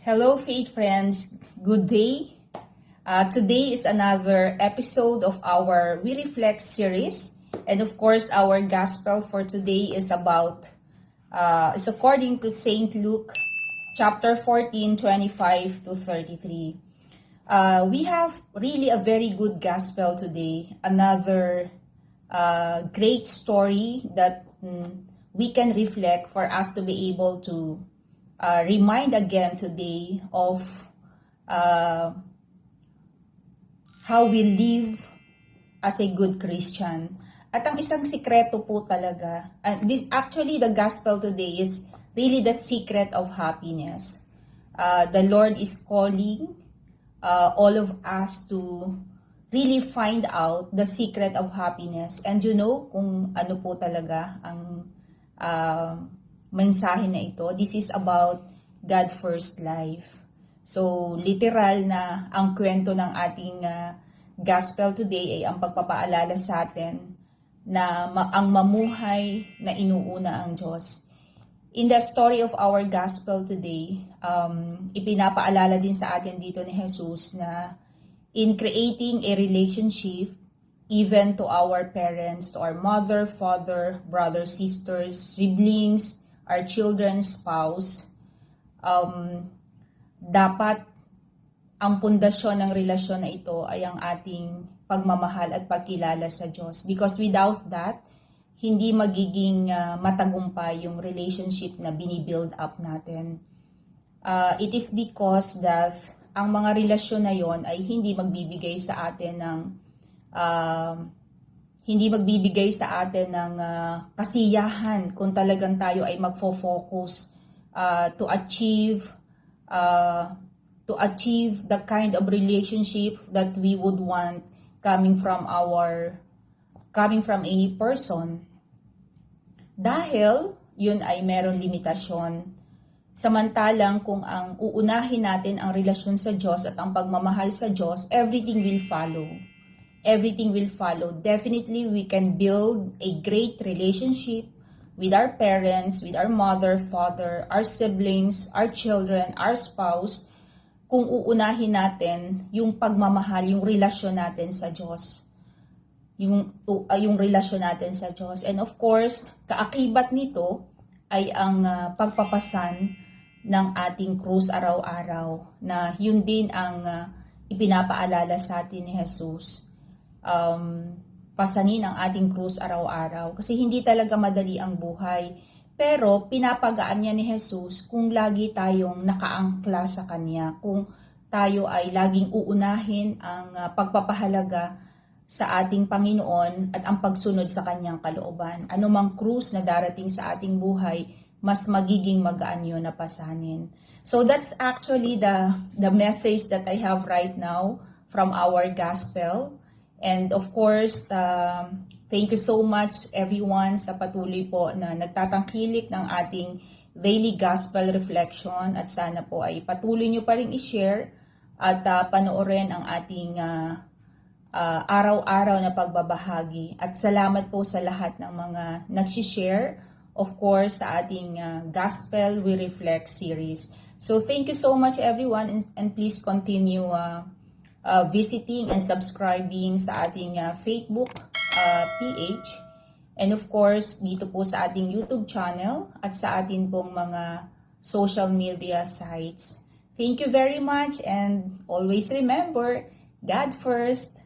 Hello, faith friends. Good day. Today is another episode of our We Reflect series. And of course, our gospel for today is is according to St. Luke, chapter 14, 25 to 33. We have really a very good gospel today. Another great story that we can reflect for us to be able to remind again today of uh, how we live as a good Christian. At ang isang sikreto po talaga, the gospel today is really the secret of happiness. The Lord is calling all of us to really find out the secret of happiness. And you know kung ano po talaga ang mensahe na ito. This is about God first life. So, literal na ang kwento ng ating gospel today ay ang pagpapaalala sa atin na ang mamuhay na inuuna ang Diyos. In the story of our gospel today, ipinapaalala din sa atin dito ni Jesus na in creating a relationship even to our parents, to our mother, father, brothers, sisters, siblings, our children, spouse, dapat ang pundasyon ng relasyon na ito ay ang ating pagmamahal at pagkilala sa Diyos. Because without that, hindi magiging matagumpay yung relationship na binibuild up natin. It is because that ang mga relasyon na yon ay hindi magbibigay sa atin ng kasiyahan kung talagang tayo ay magfo-focus to achieve the kind of relationship that we would want coming from any person. Dahil yun ay meron limitasyon. Samantalang kung ang uunahin natin ang relasyon sa Diyos at ang pagmamahal sa Diyos, everything will follow. Everything will follow. Definitely, we can build a great relationship with our parents, with our mother, father, our siblings, our children, our spouse, kung uunahin natin yung pagmamahal, yung relasyon natin sa Diyos. Yung relasyon natin sa Diyos. And of course, kaakibat nito ay ang pagpapasan ng ating krus araw-araw, na yun din ang ipinapaalala sa atin ni Jesus. Pasanin ang ating krus araw-araw kasi hindi talaga madali ang buhay, pero pinapagaan niya ni Jesus kung lagi tayong nakaangkla sa Kanya, kung tayo ay laging uunahin ang pagpapahalaga sa ating Panginoon at ang pagsunod sa Kanyang kalooban. Anumang krus na darating sa ating buhay, mas magiging magaan yun na pasanin. So that's actually the message that I have right now from our gospel. And of course, thank you so much everyone sa patuloy po na nagtatangkilik ng ating daily gospel reflection, at sana po ay patuloy nyo pa rin i-share at panoorin ang ating araw-araw na pagbabahagi. At salamat po sa lahat ng mga nag-share, of course, sa ating Gospel We Reflect series. So thank you so much everyone, and please continue visiting and subscribing sa ating Facebook PH, and of course dito po sa ating YouTube channel at sa ating pong mga social media sites. Thank you very much, and always remember, God first.